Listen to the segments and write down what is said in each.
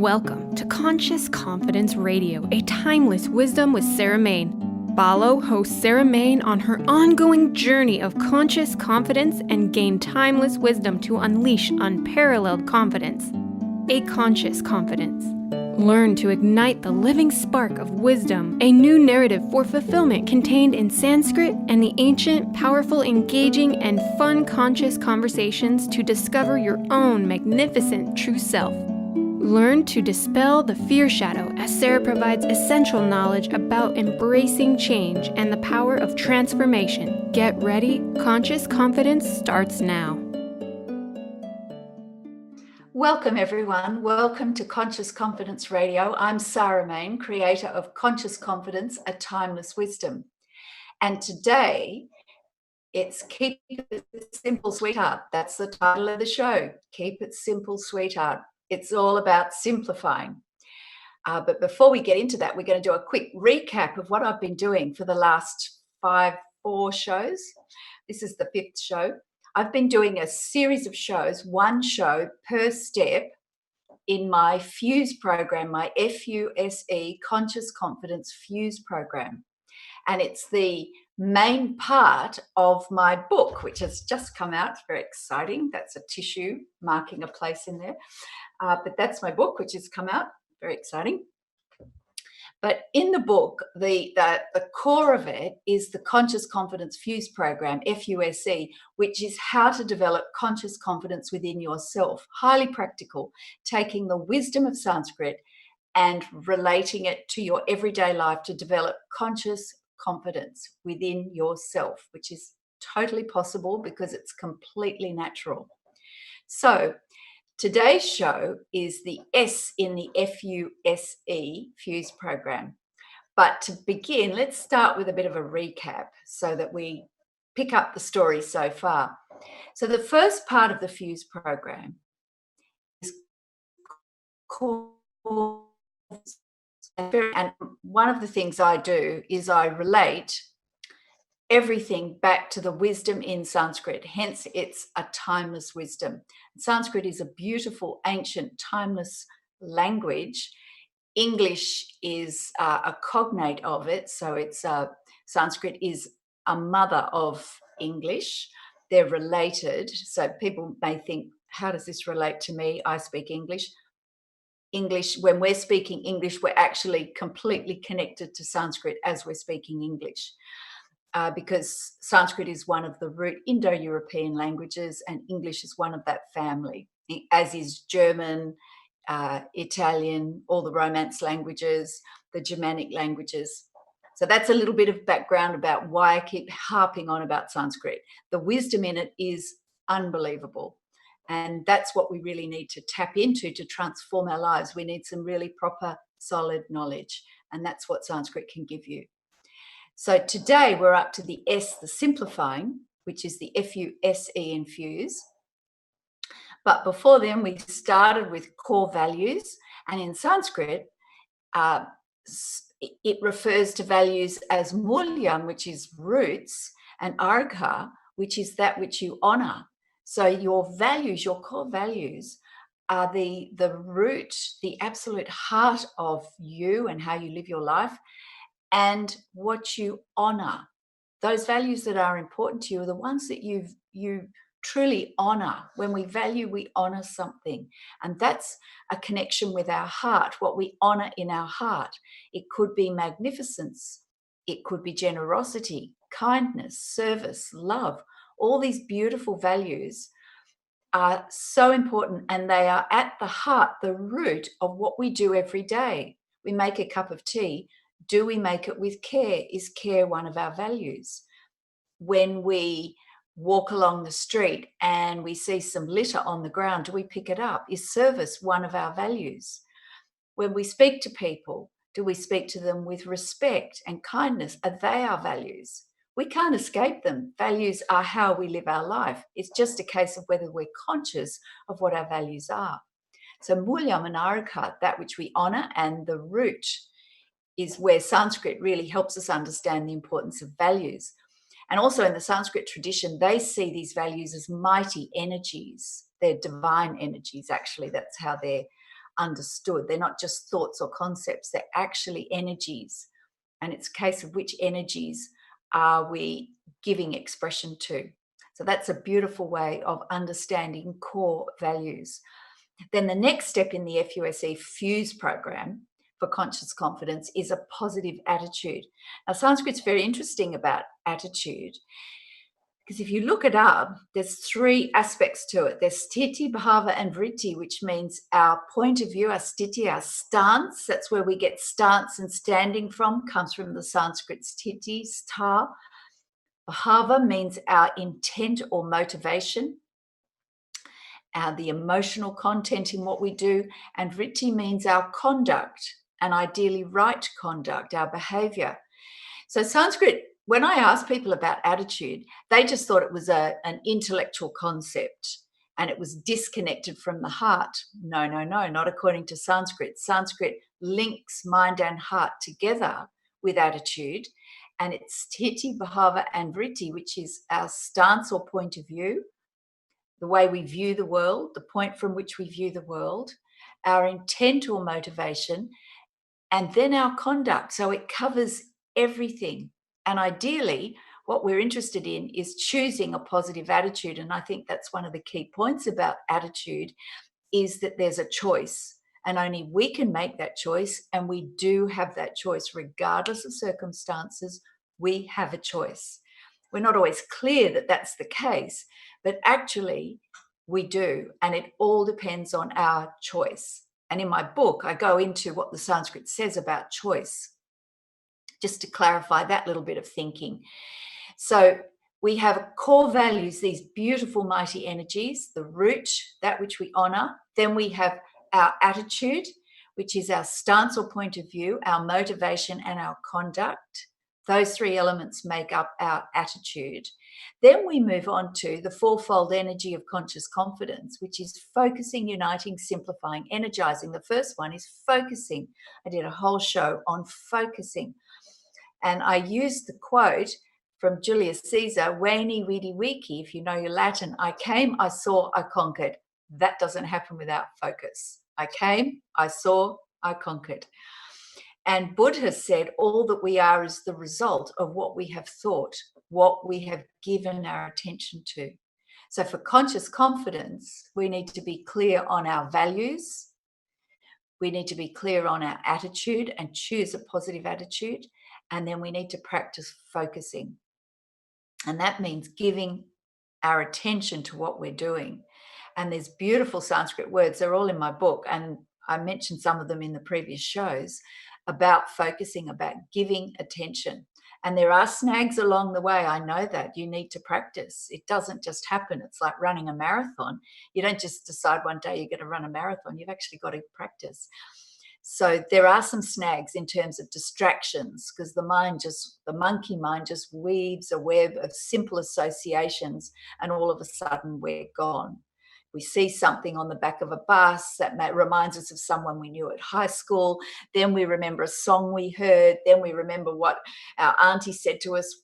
Welcome to Conscious Confidence Radio, a timeless wisdom with Sarah Main. Follow host Sarah Main on her ongoing journey of conscious confidence and gain timeless wisdom to unleash unparalleled confidence. A conscious confidence. Learn to ignite the living spark of wisdom, a new narrative for fulfillment contained in Sanskrit and the ancient, powerful, engaging, and fun conscious conversations to discover your own magnificent true self. Learn to dispel the fear shadow as Sarah provides essential knowledge about embracing change and the power of transformation. Get ready, Conscious Confidence starts now. Welcome everyone. Welcome to Conscious Confidence Radio. I'm Sarah Main, creator of Conscious Confidence, a Timeless Wisdom. And today it's Keep It Simple, Sweetheart. That's the title of the show. Keep It Simple, Sweetheart. It's all about simplifying. But before we get into that, we're going to do a quick recap of what I've been doing for the last four shows. This is the fifth show. I've been doing a series of shows, one show per step in my FUSE program, my FUSE, Conscious Confidence FUSE program. And it's the main part of my book, which has just come out. It's very exciting. That's a tissue marking a place in there. But that's my book, which has come out. Very exciting. But in the book, the core of it is the Conscious Confidence FUSE program, FUSE, which is how to develop conscious confidence within yourself. Highly practical, taking the wisdom of Sanskrit and relating it to your everyday life to develop conscious confidence within yourself, which is totally possible because it's completely natural. So today's show is the S in the FUSE, FUSE program. But to begin, let's start with a bit of a recap so that we pick up the story so far. So the first part of the FUSE program is called, and one of the things I do is I relate everything back to the wisdom in Sanskrit. Hence, it's a timeless wisdom. Sanskrit is a beautiful, ancient, timeless language. English is a cognate of it. So it's Sanskrit is a mother of English. They're related. So people may think, how does this relate to me? I speak English. When we're speaking English, we're actually completely connected to Sanskrit as we're speaking English. Because Sanskrit is one of the root Indo-European languages and English is one of that family, as is German, Italian, all the Romance languages, the Germanic languages. So that's a little bit of background about why I keep harping on about Sanskrit. The wisdom in it is unbelievable. And that's what we really need to tap into to transform our lives. We need some really proper, solid knowledge. And that's what Sanskrit can give you. So today we're up to the S, the simplifying, which is the FUSE and FUSE. But before then, we started with core values. And in Sanskrit, it refers to values as mulyam, which is roots, and argha, which is that which you honor. So your values, your core values, are the root, the absolute heart of you and how you live your life. And what you honor, those values that are important to you are the ones that you truly honor. When we value, we honor something. And that's a connection with our heart, what we honor in our heart. It could be magnificence. It could be generosity, kindness, service, love. All these beautiful values are so important and they are at the heart, the root of what we do every day. We make a cup of tea. Do we make it with care? Is care one of our values? When we walk along the street and we see some litter on the ground, do we pick it up? Is service one of our values? When we speak to people, do we speak to them with respect and kindness? Are they our values? We can't escape them. Values are how we live our life. It's just a case of whether we're conscious of what our values are. So mulyam and argha, that which we honor, and the root is where Sanskrit really helps us understand the importance of values. And also in the Sanskrit tradition, they see these values as mighty energies. They're divine energies, actually. That's how they're understood. They're not just thoughts or concepts, they're actually energies. And it's a case of which energies are we giving expression to. So that's a beautiful way of understanding core values. Then the next step in the FUSE Fuse program for conscious confidence is a positive attitude. Now, Sanskrit's very interesting about attitude, because if you look it up, there's three aspects to it. There's sthiti, bhava, and vritti, which means our point of view, our sthiti, our stance. That's where we get stance and standing from, comes from the Sanskrit sthiti, stha. Bhava means our intent or motivation, the emotional content in what we do. And vritti means our conduct, and ideally right conduct, our behavior. So Sanskrit, when I ask people about attitude, they just thought it was an intellectual concept and it was disconnected from the heart. No, not according to Sanskrit. Sanskrit links mind and heart together with attitude, and it's sthiti, bhava, and vritti, which is our stance or point of view, the way we view the world, the point from which we view the world, our intent or motivation, and then our conduct. So it covers everything. And ideally, what we're interested in is choosing a positive attitude. And I think that's one of the key points about attitude, is that there's a choice. And only we can make that choice. And we do have that choice, regardless of circumstances. We have a choice. We're not always clear that that's the case, but actually we do. And it all depends on our choice. And in my book, I go into what the Sanskrit says about choice, just to clarify that little bit of thinking. So we have core values, these beautiful, mighty energies, the root, that which we honor. Then we have our attitude, which is our stance or point of view, our motivation, and our conduct. Those three elements make up our attitude. Then we move on to the fourfold energy of conscious confidence, which is focusing, uniting, simplifying, energizing. The first one is focusing. I did a whole show on focusing. And I used the quote from Julius Caesar, Veni, Vidi, Vici. If you know your Latin, I came, I saw, I conquered. That doesn't happen without focus. I came, I saw, I conquered. And Buddha said, all that we are is the result of what we have thought, what we have given our attention to. So for conscious confidence, we need to be clear on our values. We need to be clear on our attitude and choose a positive attitude. And then we need to practice focusing. And that means giving our attention to what we're doing. And there's beautiful Sanskrit words. They're all in my book. And I mentioned some of them in the previous shows about focusing, about giving attention. And there are snags along the way. I know that you need to practice. It doesn't just happen. It's like running a marathon. You don't just decide one day you're going to run a marathon. You've actually got to practice. So there are some snags in terms of distractions, because the monkey mind just weaves a web of simple associations, and all of a sudden we're gone. We see something on the back of a bus that reminds us of someone we knew at high school. Then we remember a song we heard. Then we remember what our auntie said to us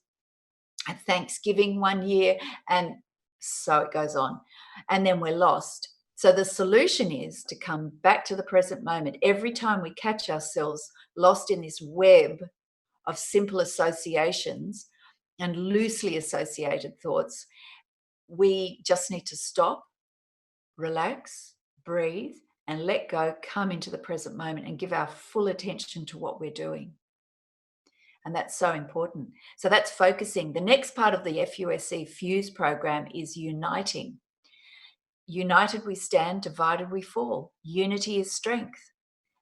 at Thanksgiving one year. And so it goes on. And then we're lost. So the solution is to come back to the present moment. Every time we catch ourselves lost in this web of simple associations and loosely associated thoughts, we just need to stop, relax, breathe, and let go, come into the present moment and give our full attention to what we're doing. And that's so important. So that's focusing. The next part of the FUSE Fuse program is uniting. United we stand, divided we fall. Unity is strength.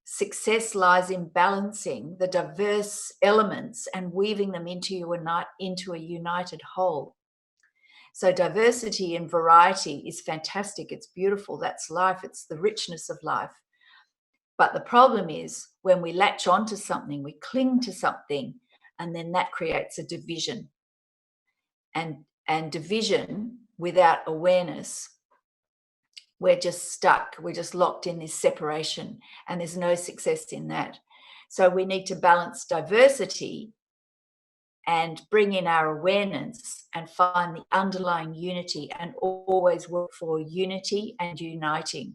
Success lies in balancing the diverse elements and weaving them into a united whole. So diversity and variety is fantastic. It's beautiful. That's life. It's the richness of life. But the problem is when we latch onto something, we cling to something, and then that creates a division. And division without awareness, we're just stuck. We're just locked in this separation, and there's no success in that. So we need to balance diversity and bring in our awareness and find the underlying unity, and always work for unity and uniting.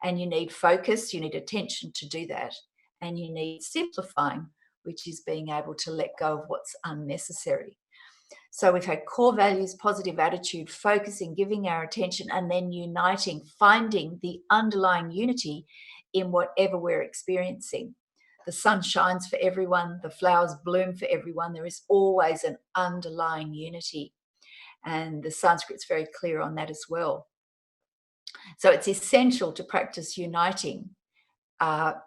And you need focus, you need attention to do that. And you need simplifying, which is being able to let go of what's unnecessary. So we've had core values, positive attitude, focusing, giving our attention, and then uniting, finding the underlying unity in whatever we're experiencing. The sun shines for everyone, the flowers bloom for everyone. There is always an underlying unity. And the Sanskrit's very clear on that as well. So it's essential to practice uniting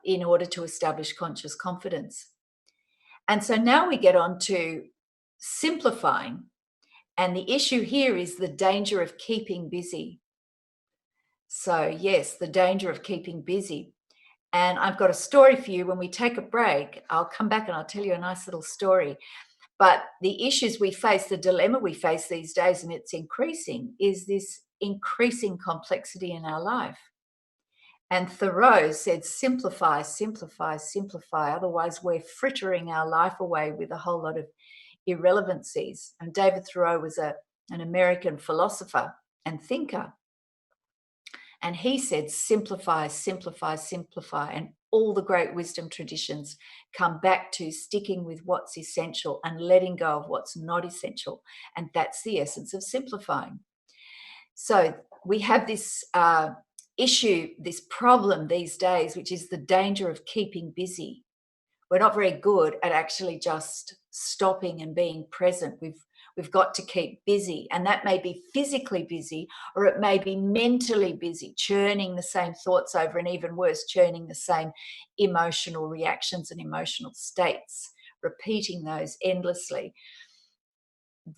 in order to establish conscious confidence. And so now we get on to simplifying. And the issue here is the danger of keeping busy. So yes, the danger of keeping busy. And I've got a story for you. When we take a break, I'll come back and I'll tell you a nice little story. But the issues we face, the dilemma we face these days, and it's increasing, is this increasing complexity in our life. And Thoreau said, simplify, simplify, simplify. Otherwise, we're frittering our life away with a whole lot of irrelevancies. And David Thoreau was an American philosopher and thinker. And he said, simplify, simplify, simplify. And all the great wisdom traditions come back to sticking with what's essential and letting go of what's not essential. And that's the essence of simplifying. So we have this issue, this problem these days, which is the danger of keeping busy. We're not very good at actually just stopping and being present. We've got to keep busy, and that may be physically busy, or it may be mentally busy, churning the same thoughts over, and even worse, churning the same emotional reactions and emotional states, repeating those endlessly.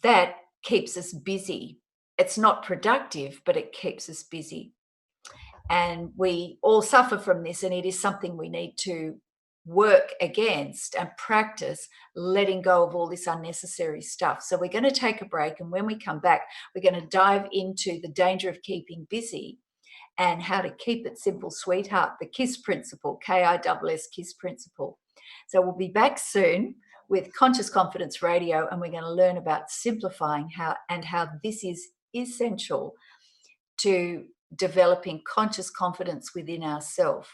That keeps us busy. It's not productive, but it keeps us busy. And we all suffer from this, and it is something we need to work against and practice letting go of all this unnecessary stuff. So we're going to take a break, and when we come back, we're going to dive into the danger of keeping busy and how to keep it simple, sweetheart, the KISS principle, KISS KISS principle. So we'll be back soon with Conscious Confidence Radio, and we're going to learn about simplifying how this is essential to developing conscious confidence within ourselves.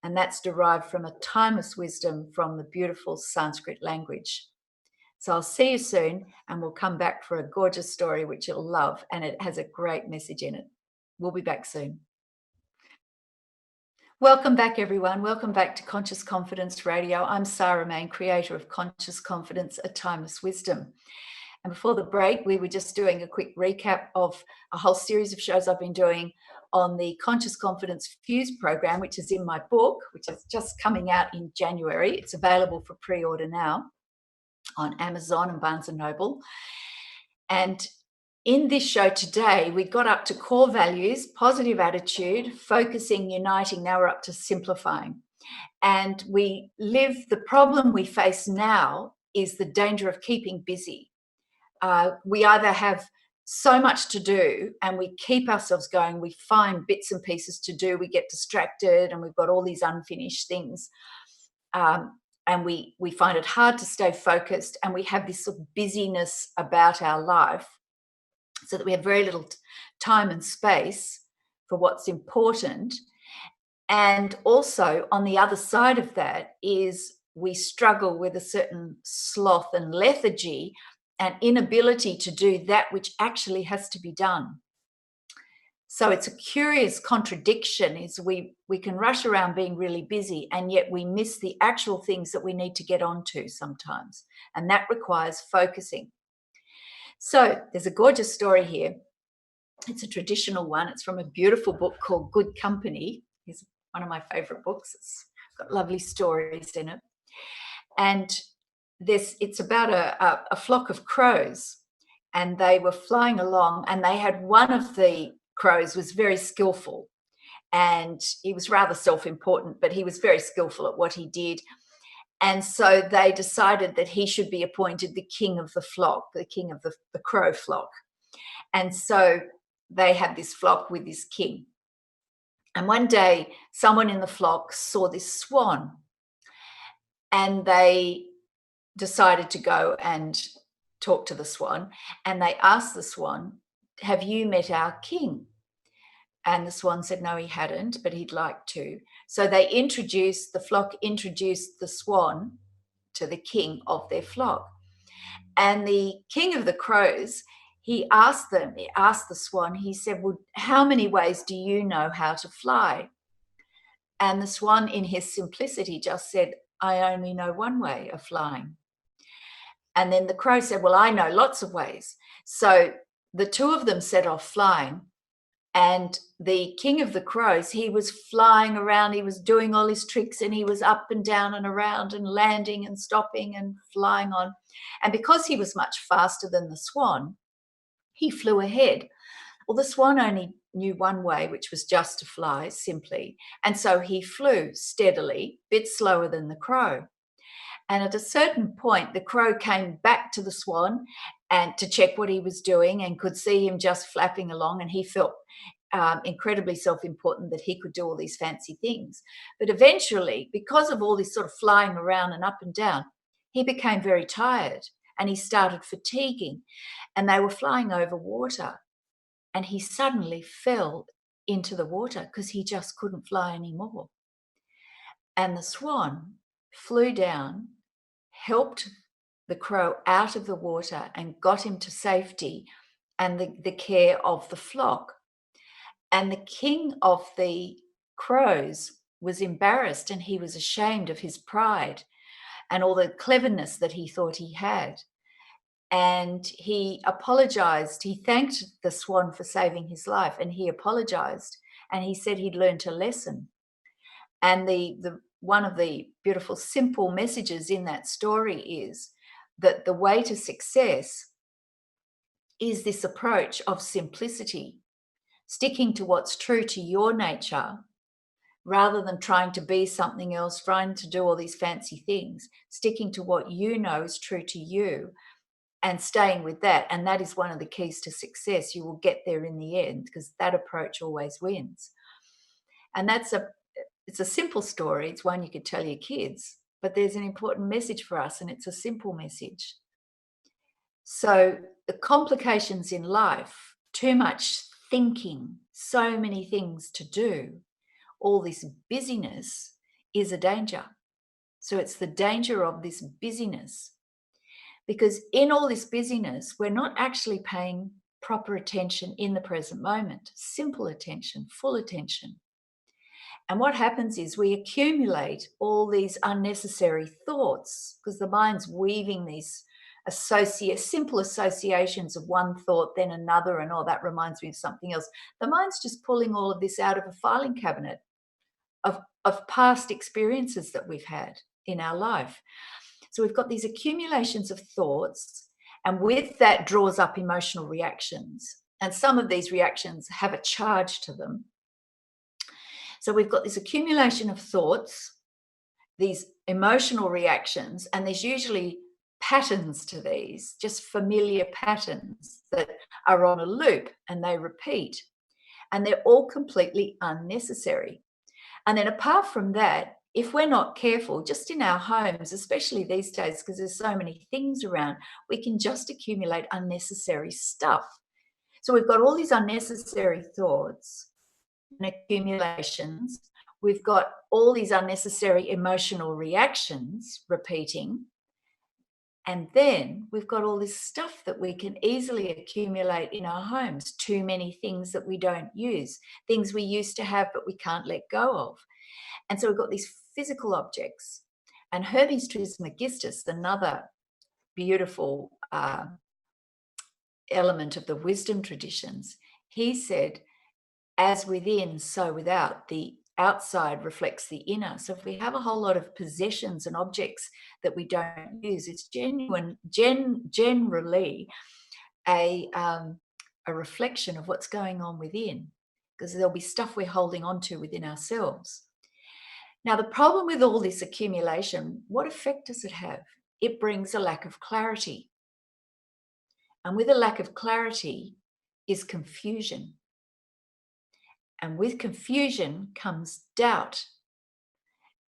And that's derived from a timeless wisdom from the beautiful Sanskrit language. So I'll see you soon, and we'll come back for a gorgeous story which you'll love, and it has a great message in it. We'll be back soon. Welcome back, everyone. Welcome back to Conscious Confidence Radio. I'm Sarah Main, creator of Conscious Confidence, a Timeless Wisdom. And before the break, we were just doing a quick recap of a whole series of shows I've been doing on the Conscious Confidence Fuse program, which is in my book, which is just coming out in January. It's available for pre-order now on Amazon and Barnes & Noble. And in this show today, we got up to core values, positive attitude, focusing, uniting. Now we're up to simplifying. And the problem we face now is the danger of keeping busy. We either have so much to do and we keep ourselves going, we find bits and pieces to do, we get distracted, and we've got all these unfinished things. And we find it hard to stay focused, and we have this sort of busyness about our life, so that we have very little time and space for what's important. And also on the other side of that is we struggle with a certain sloth and lethargy and inability to do that which actually has to be done. So it's a curious contradiction, is we can rush around being really busy, and yet we miss the actual things that we need to get onto sometimes. And that requires focusing. So there's a gorgeous story here. It's a traditional one. It's from a beautiful book called Good Company. It's one of my favorite books. It's got lovely stories in it. And it's about a flock of crows, and they were flying along, and they had one of the crows was very skillful, and he was rather self-important, but he was very skillful at what he did. And so they decided that he should be appointed the king of the flock, the king of the crow flock. And so they had this flock with this king. And one day, someone in the flock saw this swan, and they decided to go and talk to the swan. And they asked the swan, "Have you met our king?" And the swan said no, he hadn't, but he'd like to. So the flock introduced the swan to the king of their flock. And the king of the crows, he asked the swan, he said, well, how many ways do you know how to fly? And the swan, in his simplicity, just said, I only know one way of flying. And then the crow said, well, I know lots of ways. So the two of them set off flying. And the king of the crows, he was flying around, he was doing all his tricks, and he was up and down and around and landing and stopping and flying on. And because he was much faster than the swan, he flew ahead. Well, the swan only knew one way, which was just to fly simply. And so he flew steadily, a bit slower than the crow. And at a certain point, the crow came back to the swan and to check what he was doing, and could see him just flapping along. And he felt incredibly self-important that he could do all these fancy things. But eventually, because of all this sort of flying around and up and down, he became very tired and he started fatiguing. And they were flying over water. And he suddenly fell into the water because he just couldn't fly anymore. And the swan flew down, helped the crow out of the water and got him to safety and the care of the flock. And the king of the crows was embarrassed, and he was ashamed of his pride and all the cleverness that he thought he had. And he apologized. He thanked the swan for saving his life, and he apologized, and he said he'd learned a lesson. And the one of the beautiful, simple messages in that story is that the way to success is this approach of simplicity, sticking to what's true to your nature rather than trying to be something else, trying to do all these fancy things, sticking to what you know is true to you and staying with that. And that is one of the keys to success. You will get there in the end because that approach always wins. And it's a simple story. It's one you could tell your kids, but there's an important message for us, and it's a simple message. So the complications in life, too much thinking, so many things to do, all this busyness is a danger. So it's the danger of this busyness, because in all this busyness, we're not actually paying proper attention in the present moment, simple attention, full attention. And what happens is we accumulate all these unnecessary thoughts because the mind's weaving these simple associations of one thought, then another, and that reminds me of something else. The mind's just pulling all of this out of a filing cabinet of past experiences that we've had in our life. So we've got these accumulations of thoughts, and with that draws up emotional reactions. And some of these reactions have a charge to them. So we've got this accumulation of thoughts, these emotional reactions, and there's usually patterns to these, just familiar patterns that are on a loop and they repeat. And they're all completely unnecessary. And then apart from that, if we're not careful, just in our homes, especially these days, because there's so many things around, we can just accumulate unnecessary stuff. So we've got all these unnecessary thoughts and accumulations. We've got all these unnecessary emotional reactions repeating. And then we've got all this stuff that we can easily accumulate in our homes, too many things that we don't use, things we used to have but we can't let go of. And so we've got these physical objects. And Hermes Trismegistus, another beautiful element of the wisdom traditions, he said, as within, so without. The outside reflects the inner. So if we have a whole lot of possessions and objects that we don't use, it's generally a reflection of what's going on within, because there'll be stuff we're holding on to within ourselves. Now, the problem with all this accumulation, what effect does it have? It brings a lack of clarity. And with a lack of clarity is confusion. And with confusion comes doubt.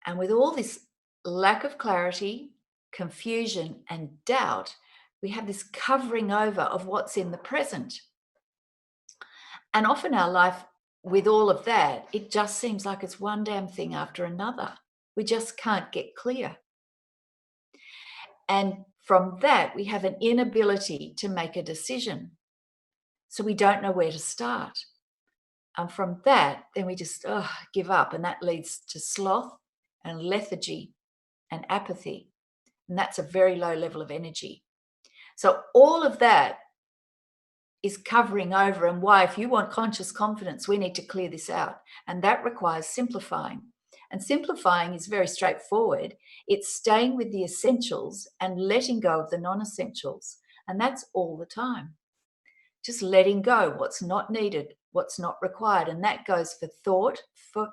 And with all this lack of clarity, confusion, and doubt, we have this covering over of what's in the present. And often our life, with all of that, it just seems like it's one damn thing after another. We just can't get clear. And from that, we have an inability to make a decision. So we don't know where to start. And from that, then we just give up. And that leads to sloth and lethargy and apathy. And that's a very low level of energy. So all of that is covering over, and why, if you want conscious confidence, we need to clear this out. And that requires simplifying. And simplifying is very straightforward. It's staying with the essentials and letting go of the non-essentials. And that's all the time. Just letting go what's not needed, what's not required. And that goes for thought, for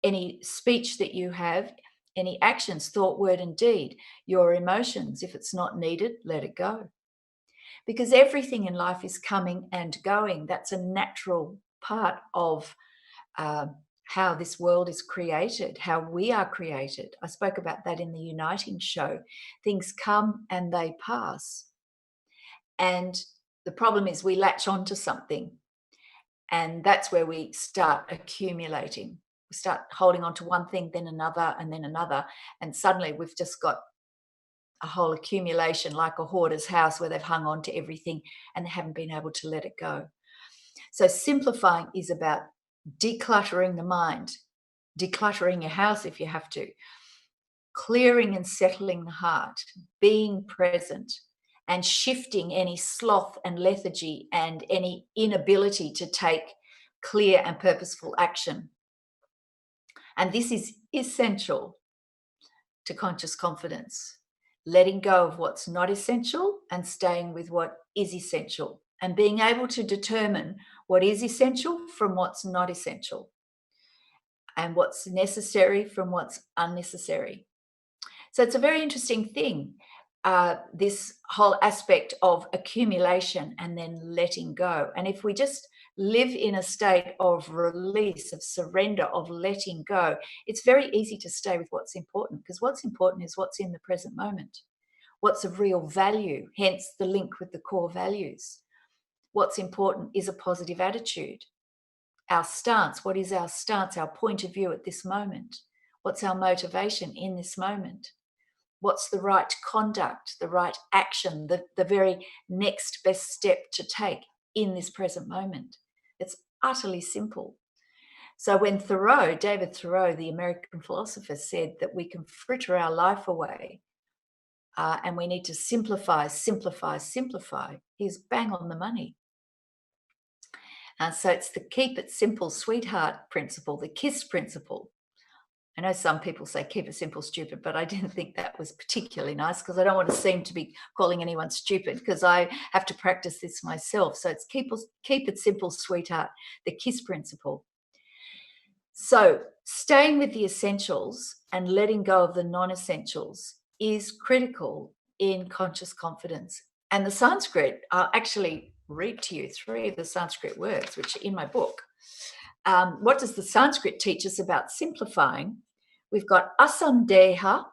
any speech that you have, any actions, thought, word, and deed, your emotions. If it's not needed, let it go. Because everything in life is coming and going. That's a natural part of how this world is created, how we are created. I spoke about that in the Uniting show. Things come and they pass. And the problem is we latch onto something, and that's where we start accumulating. We start holding on to one thing, then another, and suddenly we've just got a whole accumulation, like a hoarder's house, where they've hung on to everything and they haven't been able to let it go. So simplifying is about decluttering the mind, decluttering your house if you have to, clearing and settling the heart, being present, and shifting any sloth and lethargy and any inability to take clear and purposeful action. And this is essential to conscious confidence. Letting go of what's not essential and staying with what is essential, and being able to determine what is essential from what's not essential, and what's necessary from what's unnecessary. So it's a very interesting thing, this whole aspect of accumulation and then letting go. And if we just live in a state of release, of surrender, of letting go, it's very easy to stay with what's important, because what's important is what's in the present moment, what's of real value, hence the link with the core values. What's important is a positive attitude. Our stance, what is our stance, our point of view at this moment? What's our motivation in this moment? What's the right conduct, the right action, the very next best step to take in this present moment? It's utterly simple. So when David Thoreau, the American philosopher, said that we can fritter our life away and we need to simplify, he's bang on the money. So it's the keep it simple, sweetheart principle, the KISS principle. I know some people say keep it simple, stupid, but I didn't think that was particularly nice, because I don't want to seem to be calling anyone stupid, because I have to practice this myself. So it's keep it simple, sweetheart, the KISS principle. So staying with the essentials and letting go of the non-essentials is critical in conscious confidence. And the Sanskrit, I'll actually read to you 3 of the Sanskrit words, which are in my book. What does the Sanskrit teach us about simplifying? We've got asandeha,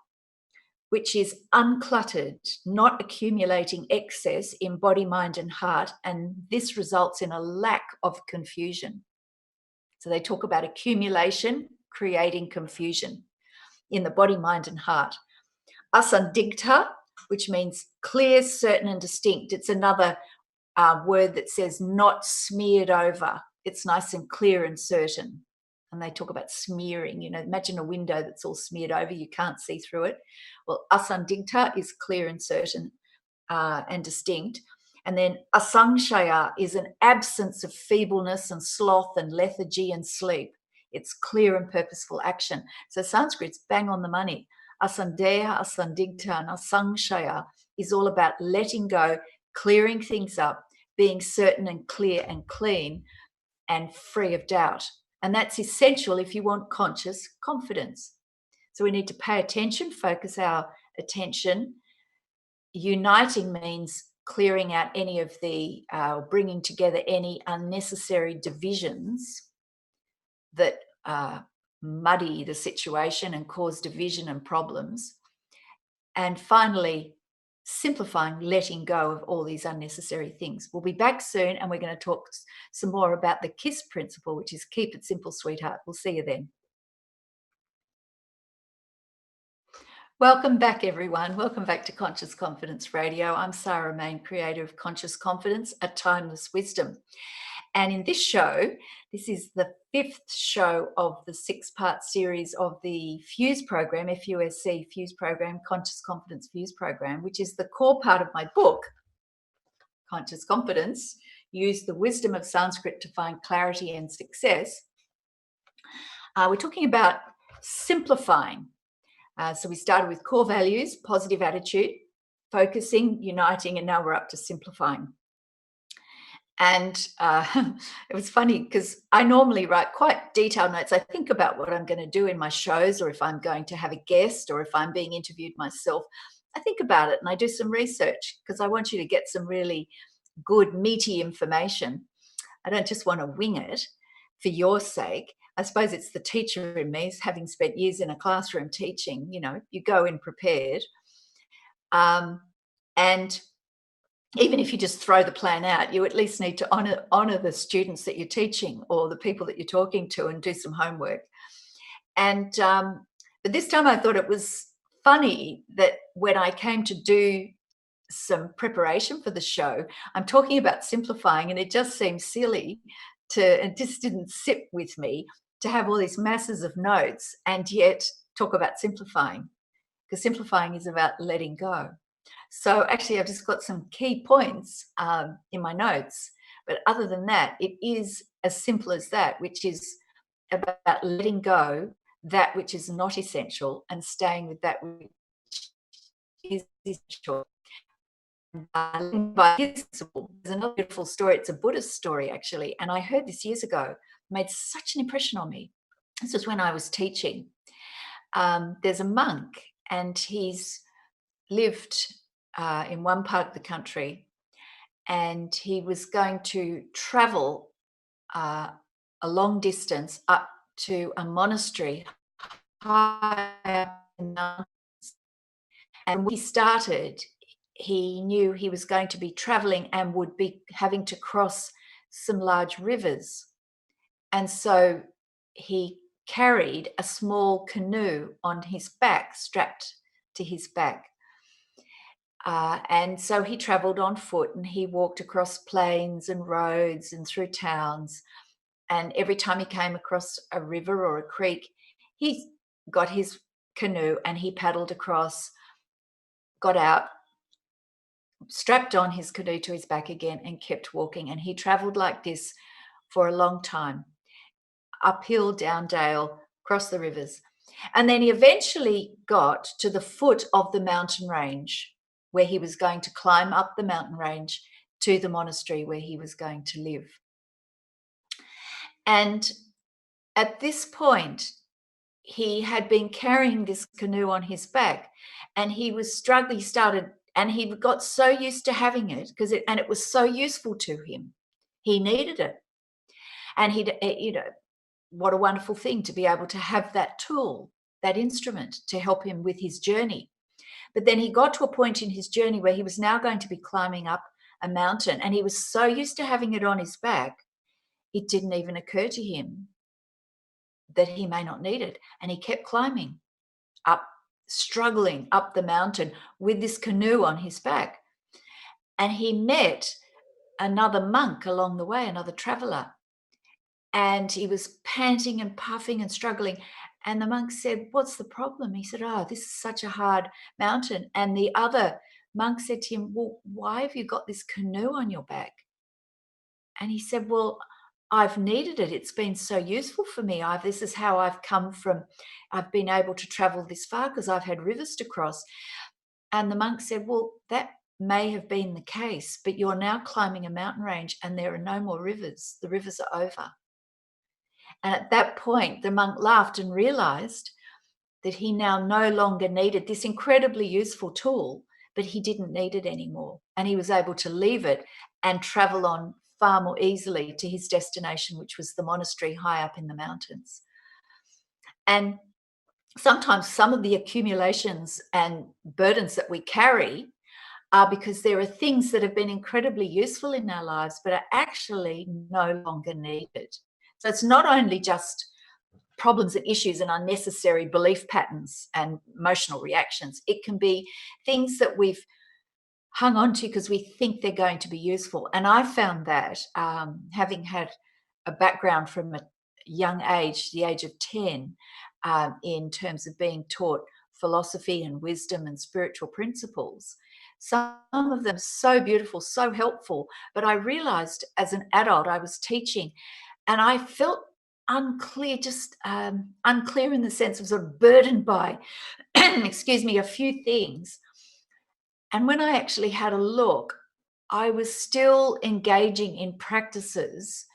which is uncluttered, not accumulating excess in body, mind, and heart. And this results in a lack of confusion. So they talk about accumulation, creating confusion in the body, mind, and heart. Asandigdha, which means clear, certain, and distinct. It's another word that says not smeared over. It's nice and clear and certain. And they talk about smearing. Imagine a window that's all smeared over. You can't see through it. Well, asandigdha is clear and certain and distinct. And then asangshaya is an absence of feebleness and sloth and lethargy and sleep. It's clear and purposeful action. So Sanskrit's bang on the money. Asandeha, asandigdha, and asangshaya is all about letting go, clearing things up, being certain and clear and clean and free of doubt. And that's essential if you want conscious confidence. So we need to pay attention, focus our attention. Uniting means clearing out any of the, bringing together any unnecessary divisions that muddy the situation and cause division and problems. And finally, simplifying, letting go of all these unnecessary things. We'll be back soon, and we're going to talk some more about the KISS principle, which is keep it simple, sweetheart. We'll see you then. Welcome back, everyone. Welcome back to Conscious Confidence Radio. I'm Sarah Main, creator of Conscious Confidence, a Timeless Wisdom. And in this show, this is the 5th show of the 6-part series of the FUSE program, FUSC FUSE program, Conscious Confidence FUSE program, which is the core part of my book, Conscious Confidence. Use the wisdom of Sanskrit to find clarity and success. We're talking about simplifying. So we started with core values, positive attitude, focusing, uniting, and now we're up to simplifying. And it was funny because I normally write quite detailed notes. I think about what I'm going to do in my shows, or if I'm going to have a guest, or if I'm being interviewed myself. I think about it and I do some research because I want you to get some really good, meaty information. I don't just want to wing it for your sake. I suppose it's the teacher in me, having spent years in a classroom teaching. You go in prepared. And even if you just throw the plan out, you at least need to honor the students that you're teaching or the people that you're talking to and do some homework. And but this time I thought it was funny that when I came to do some preparation for the show, I'm talking about simplifying, and it just seemed silly it just didn't sit with me to have all these masses of notes and yet talk about simplifying, because simplifying is about letting go. So actually, I've just got some key points in my notes. But other than that, it is as simple as that, which is about letting go that which is not essential and staying with that which is essential. There's another beautiful story. It's a Buddhist story, actually. And I heard this years ago. It made such an impression on me. This was when I was teaching. There's a monk, and he's lived in one part of the country, and he was going to travel a long distance up to a monastery high up in the mountains. And when he started, he knew he was going to be traveling and would be having to cross some large rivers. And so he carried a small canoe on his back, strapped to his back. And so he traveled on foot, and he walked across plains and roads and through towns. And every time he came across a river or a creek, he got his canoe and he paddled across, got out, strapped on his canoe to his back again, and kept walking. And he traveled like this for a long time, uphill, down dale, across the rivers. And then he eventually got to the foot of the mountain range, where he was going to climb up the mountain range to the monastery where he was going to live. And at this point, he had been carrying this canoe on his back, and he was struggling. And he got so used to having it and it was so useful to him. He needed it. And what a wonderful thing to be able to have that tool, that instrument to help him with his journey. But then he got to a point in his journey where he was now going to be climbing up a mountain, and he was so used to having it on his back, it didn't even occur to him that he may not need it. And he kept climbing up, struggling up the mountain with this canoe on his back. And he met another monk along the way, another traveler. And he was panting and puffing and struggling. And the monk said, "What's the problem?" He said, "Oh, this is such a hard mountain." And the other monk said to him, "Well, why have you got this canoe on your back?" And he said, "Well, I've needed it. It's been so useful for me. This is how I've been able to travel this far because I've had rivers to cross." And the monk said, "Well, that may have been the case, but you're now climbing a mountain range and there are no more rivers. The rivers are over." And at that point, the monk laughed and realized that he now no longer needed this incredibly useful tool, but he didn't need it anymore. And he was able to leave it and travel on far more easily to his destination, which was the monastery high up in the mountains. And sometimes some of the accumulations and burdens that we carry are because there are things that have been incredibly useful in our lives but are actually no longer needed. So it's not only just problems and issues and unnecessary belief patterns and emotional reactions. It can be things that we've hung on to because we think they're going to be useful. And I found that having had a background from a young age, the age of 10, in terms of being taught philosophy and wisdom and spiritual principles, some of them so beautiful, so helpful. But I realized as an adult, I was teaching and I felt unclear, just unclear in the sense of sort of burdened by, excuse me, a few things. And when I actually had a look, I was still engaging in practices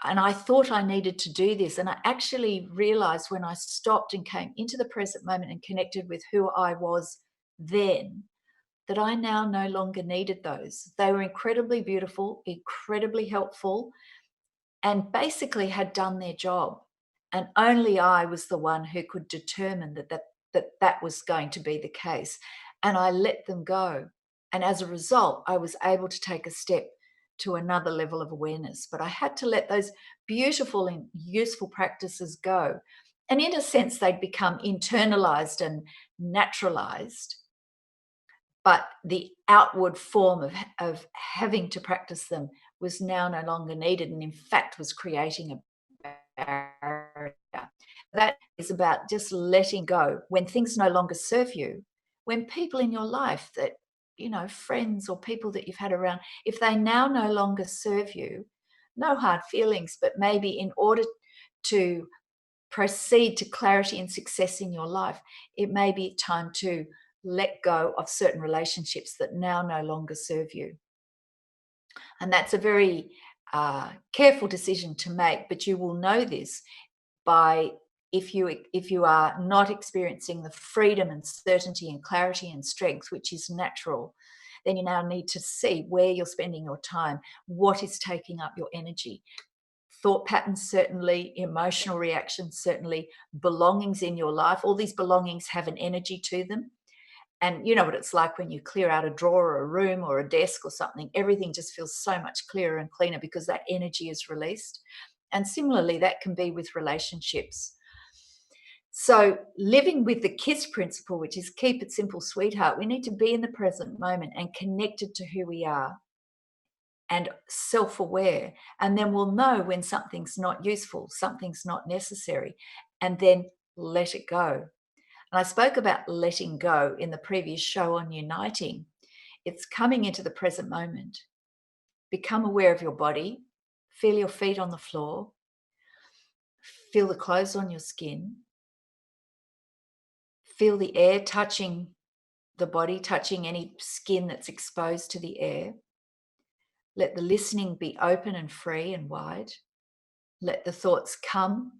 and I thought I needed to do this. And I actually realized when I stopped and came into the present moment and connected with who I was then, that I now no longer needed those. They were incredibly beautiful, incredibly helpful, and basically had done their job. And only I was the one who could determine that was going to be the case. And I let them go. And as a result, I was able to take a step to another level of awareness. But I had to let those beautiful and useful practices go. And in a sense, they'd become internalized and naturalized. But the outward form of having to practice them was now no longer needed, and in fact was creating a barrier. That is about just letting go when things no longer serve you, when people in your life that, friends or people that you've had around, if they now no longer serve you, no hard feelings, but maybe in order to proceed to clarity and success in your life, it may be time to let go of certain relationships that now no longer serve you. And that's a very careful decision to make, but you will know this by if you are not experiencing the freedom and certainty and clarity and strength, which is natural, then you now need to see where you're spending your time, what is taking up your energy. Thought patterns, certainly, emotional reactions, certainly, belongings in your life. All these belongings have an energy to them. And you know what it's like when you clear out a drawer or a room or a desk or something, everything just feels so much clearer and cleaner because that energy is released. And similarly, that can be with relationships. So, living with the KISS principle, which is keep it simple, sweetheart, we need to be in the present moment and connected to who we are and self-aware. And then we'll know when something's not useful, something's not necessary, and then let it go. And I spoke about letting go in the previous show on uniting. It's coming into the present moment. Become aware of your body. Feel your feet on the floor. Feel the clothes on your skin. Feel the air touching the body, touching any skin that's exposed to the air. Let the listening be open and free and wide. Let the thoughts come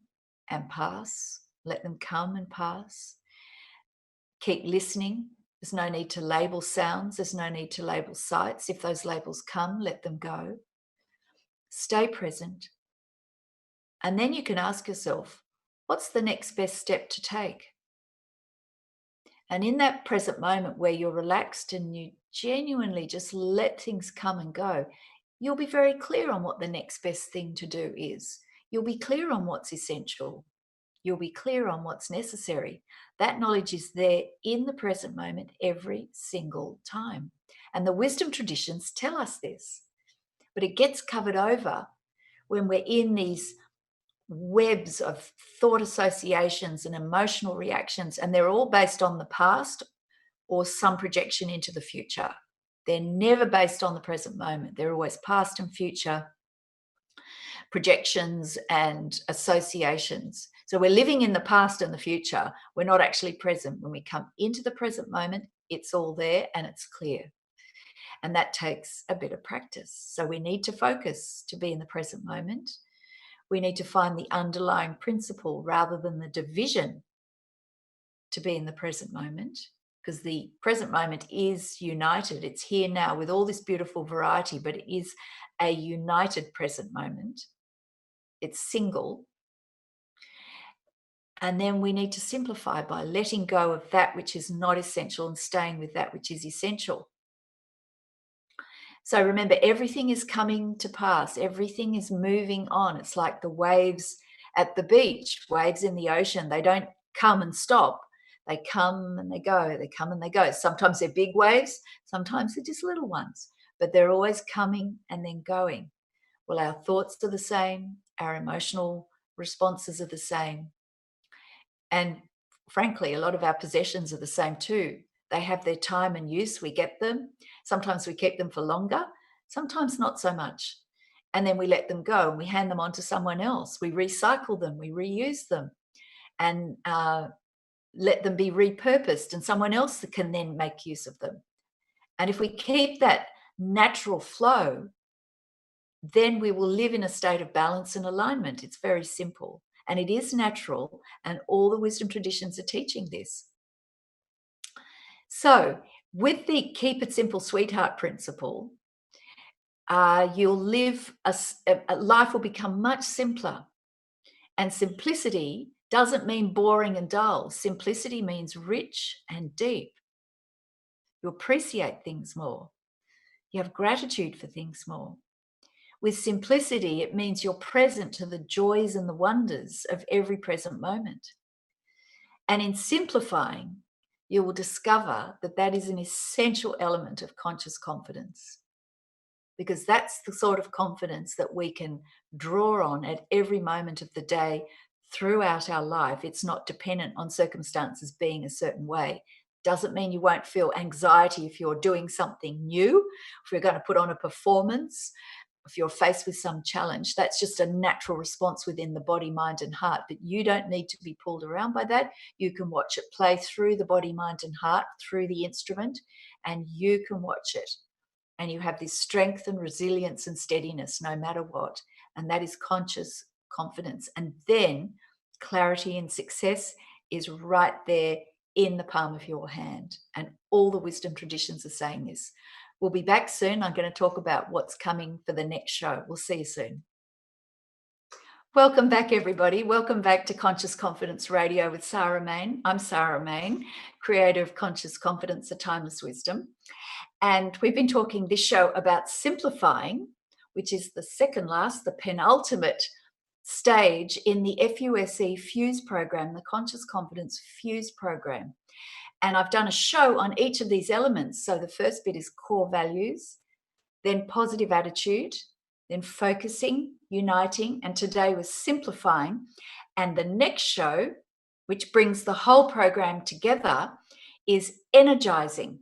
and pass. Let them come and pass. Keep listening. There's no need to label sounds. There's no need to label sights. If those labels come, let them go. Stay present. And then you can ask yourself, what's the next best step to take? And in that present moment where you're relaxed and you genuinely just let things come and go, you'll be very clear on what the next best thing to do is. You'll be clear on what's essential. You'll be clear on what's necessary. That knowledge is there in the present moment every single time. And the wisdom traditions tell us this. But it gets covered over when we're in these webs of thought associations and emotional reactions, and they're all based on the past or some projection into the future. They're never based on the present moment. They're always past and future projections and associations. So we're living in the past and the future. We're not actually present. When we come into the present moment, it's all there and it's clear. And that takes a bit of practice. So we need to focus to be in the present moment. We need to find the underlying principle rather than the division to be in the present moment, because the present moment is united. It's here now with all this beautiful variety, but it is a united present moment. It's single. And then we need to simplify by letting go of that which is not essential and staying with that which is essential. So remember, everything is coming to pass. Everything is moving on. It's like the waves at the beach, waves in the ocean. They don't come and stop. They come and they go. They come and they go. Sometimes they're big waves. Sometimes they're just little ones. But they're always coming and then going. Well, our thoughts are the same. Our emotional responses are the same. And frankly, a lot of our possessions are the same too. They have their time and use. We get them. Sometimes we keep them for longer, sometimes not so much. And then we let them go and we hand them on to someone else. We recycle them, we reuse them, and let them be repurposed, and someone else can then make use of them. And if we keep that natural flow, then we will live in a state of balance and alignment. It's very simple. And it is natural, and all the wisdom traditions are teaching this. So, with the keep it simple, sweetheart principle, you'll live a life will become much simpler. And simplicity doesn't mean boring and dull. Simplicity means rich and deep. You appreciate things more. You have gratitude for things more. With simplicity, it means you're present to the joys and the wonders of every present moment. And in simplifying, you will discover that that is an essential element of conscious confidence, because that's the sort of confidence that we can draw on at every moment of the day throughout our life. It's not dependent on circumstances being a certain way. Doesn't mean you won't feel anxiety if you're doing something new, if you're going to put on a performance, if you're faced with some challenge. That's just a natural response within the body, mind, and heart. But you don't need to be pulled around by that. You can watch it play through the body, mind, and heart, through the instrument, and you can watch it. And you have this strength and resilience and steadiness no matter what. And that is conscious confidence. And then clarity and success is right there in the palm of your hand. And all the wisdom traditions are saying this. We'll be back soon. I'm going to talk about what's coming for the next show. We'll see you soon. Welcome back, everybody. Welcome back to Conscious Confidence Radio with Sarah Main. I'm Sarah Main, creator of Conscious Confidence, A Timeless Wisdom. And we've been talking this show about simplifying, which is the second last, the penultimate stage in the FUSE Fuse program, the Conscious Confidence Fuse program. And I've done a show on each of these elements. So the first bit is core values, then positive attitude, then focusing, uniting, and today was simplifying. And the next show, which brings the whole program together, is energizing.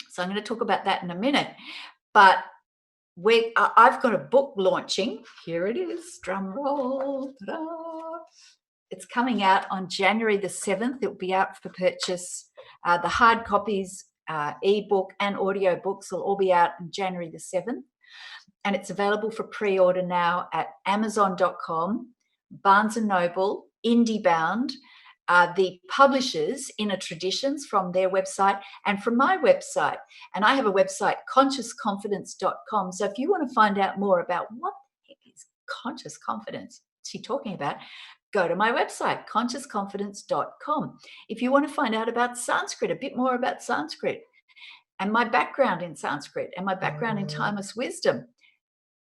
So I'm going to talk about that in a minute. But I've got a book launching. Here it is. Drum roll. Ta-da. It's coming out on January the 7th. It will be out for purchase. The hard copies, ebook and audio books will all be out on January the 7th. And it's available for pre-order now at Amazon.com, Barnes & Noble, IndieBound, the publishers, Inner Traditions, from their website and from my website. And I have a website, consciousconfidence.com. So if you want to find out more about what the heck is conscious confidence, what's she talking about, go to my website, consciousconfidence.com. If you want to find out about Sanskrit, a bit more about Sanskrit and my background in Sanskrit and my background in timeless wisdom,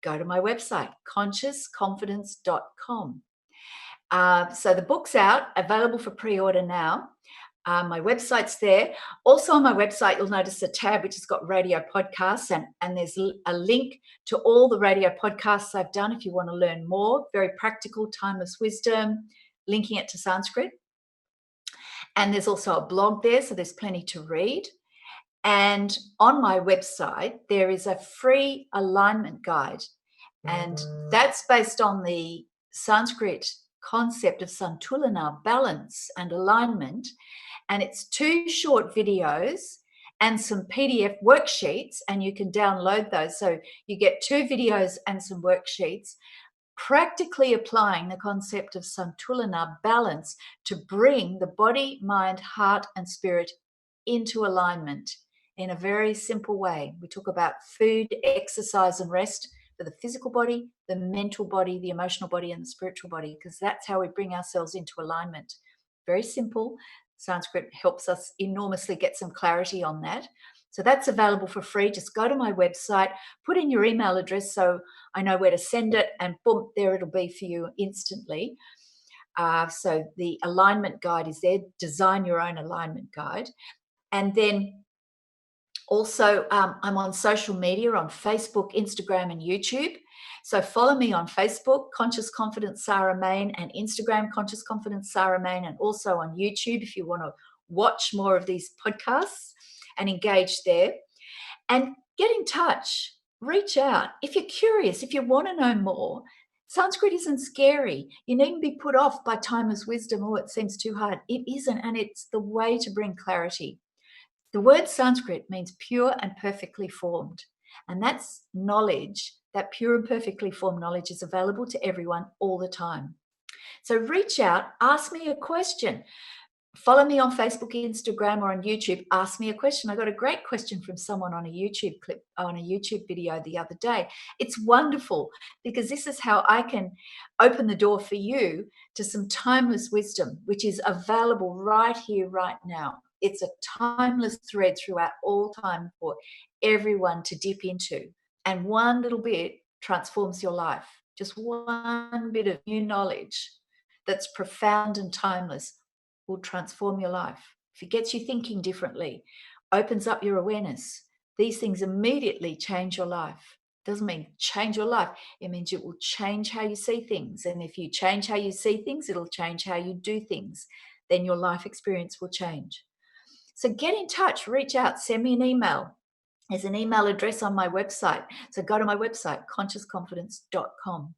go to my website, consciousconfidence.com. So the book's out, available for pre-order now. My website's there. Also on my website, you'll notice a tab which has got radio podcasts, and there's a link to all the radio podcasts I've done if you want to learn more. Very practical, timeless wisdom, linking it to Sanskrit. And there's also a blog there, so there's plenty to read. And on my website, there is a free alignment guide. And that's based on the Sanskrit concept of Santulana, balance and alignment. And it's 2 short videos and some PDF worksheets, and you can download those. So you get 2 videos and some worksheets, practically applying the concept of Santulana, balance, to bring the body, mind, heart, and spirit into alignment in a very simple way. We talk about food, exercise, and rest for the physical body, the mental body, the emotional body, and the spiritual body, because that's how we bring ourselves into alignment. Very simple. Sanskrit helps us enormously get some clarity on that. So that's available for free. Just go to my website, put in your email address so I know where to send it, and boom, there it'll be for you instantly. So the alignment guide is there. Design your own alignment guide. And then also, I'm on social media on Facebook, Instagram, and YouTube. So follow me on Facebook, Conscious Confidence Sarah Main, and Instagram, Conscious Confidence Sarah Main, and also on YouTube if you want to watch more of these podcasts and engage there. And get in touch, reach out. If you're curious, if you want to know more, Sanskrit isn't scary. You needn't be put off by timeless wisdom. Oh, it seems too hard. It isn't, and it's the way to bring clarity. The word Sanskrit means pure and perfectly formed. And that's knowledge, that pure and perfectly formed knowledge is available to everyone all the time. So reach out, ask me a question. Follow me on Facebook, Instagram, or on YouTube. Ask me a question. I got a great question from someone on a YouTube clip, on a YouTube video the other day. It's wonderful because this is how I can open the door for you to some timeless wisdom, which is available right here, right now. It's a timeless thread throughout all time for everyone to dip into. And one little bit transforms your life. Just one bit of new knowledge that's profound and timeless will transform your life. If it gets you thinking differently, opens up your awareness, these things immediately change your life. Doesn't mean change your life. It means it will change how you see things. And if you change how you see things, it'll change how you do things. Then your life experience will change. So get in touch, reach out, send me an email. There's an email address on my website. So go to my website, consciousconfidence.com.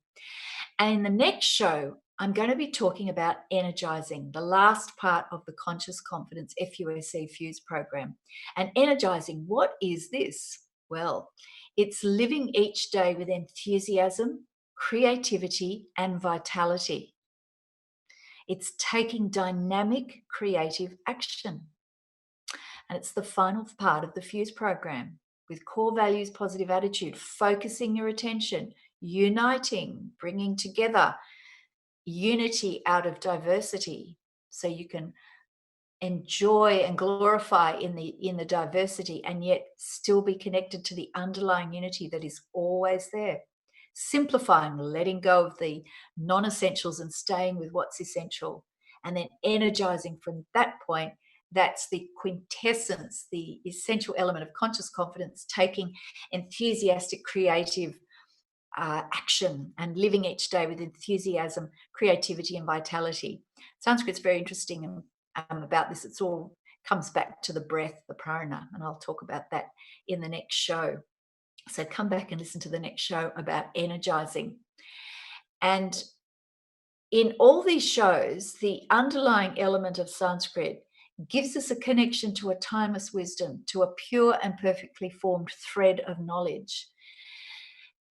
And in the next show, I'm going to be talking about energizing, the last part of the Conscious Confidence FUSC Fuse program. And energizing, what is this? Well, it's living each day with enthusiasm, creativity, and vitality. It's taking dynamic, creative action. And it's the final part of the Fuse program with core values, positive attitude, focusing your attention, uniting, bringing together, unity out of diversity, so you can enjoy and glorify in the diversity and yet still be connected to the underlying unity that is always there. Simplifying, letting go of the non-essentials and staying with what's essential, and then energizing from that point. That's the quintessence, the essential element of conscious confidence, taking enthusiastic, creative action and living each day with enthusiasm, creativity, and vitality. Sanskrit's very interesting and about this. It's all comes back to the breath, the prana, and I'll talk about that in the next show. So come back and listen to the next show about energizing. And in all these shows, the underlying element of Sanskrit gives us a connection to a timeless wisdom, to a pure and perfectly formed thread of knowledge.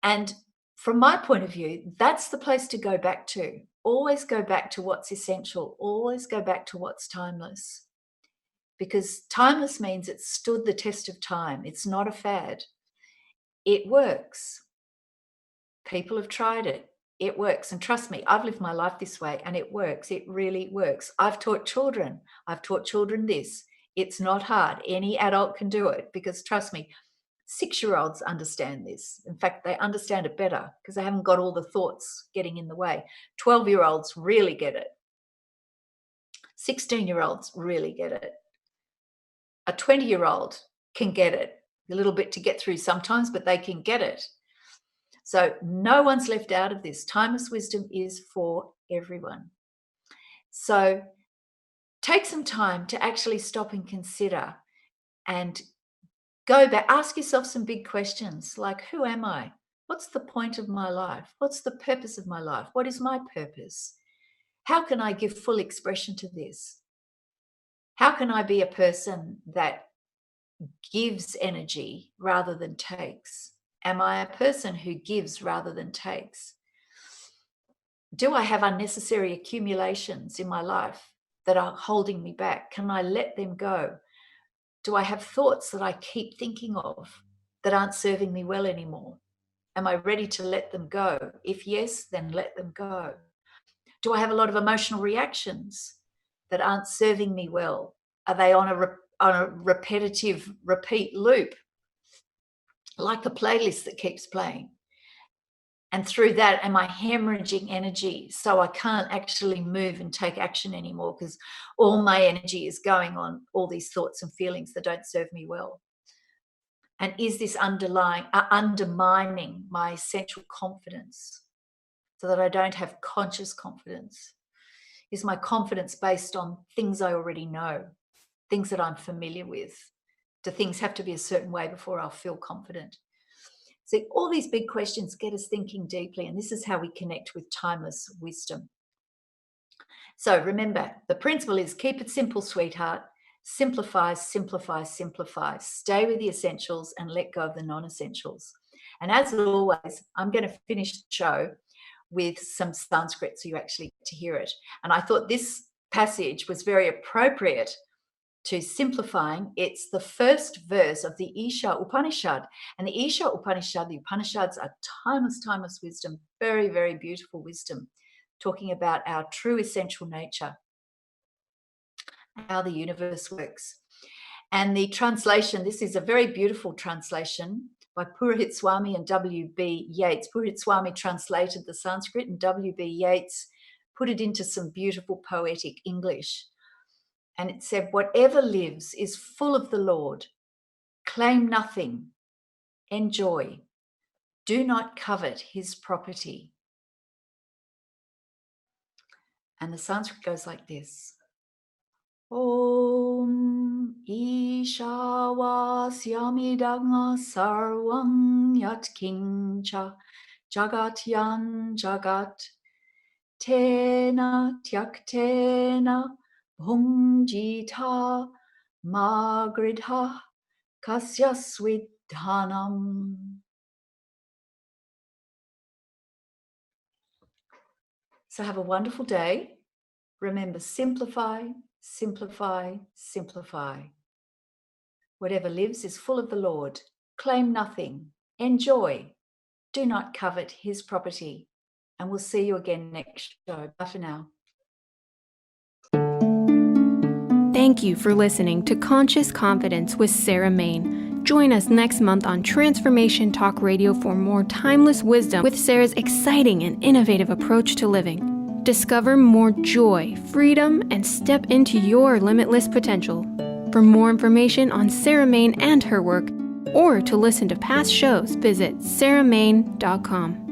And from my point of view, that's the place to go back to. Always go back to what's essential. Always go back to what's timeless. Because timeless means it's stood the test of time. It's not a fad. It works. People have tried it. It works. And trust me, I've lived my life this way and it works. It really works. I've taught children. I've taught children this. It's not hard. Any adult can do it because trust me, 6-year-olds understand this. In fact, they understand it better because they haven't got all the thoughts getting in the way. 12-year-olds really get it. 16-year-olds really get it. A 20-year-old can get it. A little bit to get through sometimes, but they can get it. So no one's left out of this. Timeless wisdom is for everyone. So take some time to actually stop and consider and go back, ask yourself some big questions like, who am I? What's the point of my life? What's the purpose of my life? What is my purpose? How can I give full expression to this? How can I be a person that gives energy rather than takes? Am I a person who gives rather than takes? Do I have unnecessary accumulations in my life that are holding me back? Can I let them go? Do I have thoughts that I keep thinking of that aren't serving me well anymore? Am I ready to let them go? If yes, then let them go. Do I have a lot of emotional reactions that aren't serving me well? Are they on on a repetitive repeat loop, like a playlist that keeps playing. And through that, am I hemorrhaging energy so I can't actually move and take action anymore because all my energy is going on all these thoughts and feelings that don't serve me well? And is this undermining my essential confidence so that I don't have conscious confidence? Is my confidence based on things I already know, things that I'm familiar with? Do things have to be a certain way before I'll feel confident? See, all these big questions get us thinking deeply, and this is how we connect with timeless wisdom. So remember, the principle is keep it simple, sweetheart. Simplify, simplify, simplify. Stay with the essentials and let go of the non-essentials. And as always, I'm going to finish the show with some Sanskrit so you actually get to hear it. And I thought this passage was very appropriate to simplifying. It's the first verse of the Isha Upanishad. And the Isha Upanishad, the Upanishads are timeless wisdom, very, very beautiful wisdom, talking about our true essential nature, how the universe works. And the translation, this is a very beautiful translation by Purohit Swami and W.B. Yeats. Purohit Swami translated the Sanskrit and W.B. Yeats put it into some beautiful poetic English. And it said, whatever lives is full of the Lord. Claim nothing. Enjoy. Do not covet his property. And the Sanskrit goes like this. Om Ishavasyamidanga sarvam yat kincha jagat yan jagat tena tyaktena bhungjita magridha kasyasvidhanam. So have a wonderful day. Remember, simplify, simplify, simplify. Whatever lives is full of the Lord. Claim nothing. Enjoy. Do not covet his property. And we'll see you again next show. Bye for now. Thank you for listening to Conscious Confidence with Sarah Main. Join us next month on Transformation Talk Radio for more timeless wisdom with Sarah's exciting and innovative approach to living. Discover more joy, freedom, and step into your limitless potential. For more information on Sarah Main and her work, or to listen to past shows, visit sarahmain.com.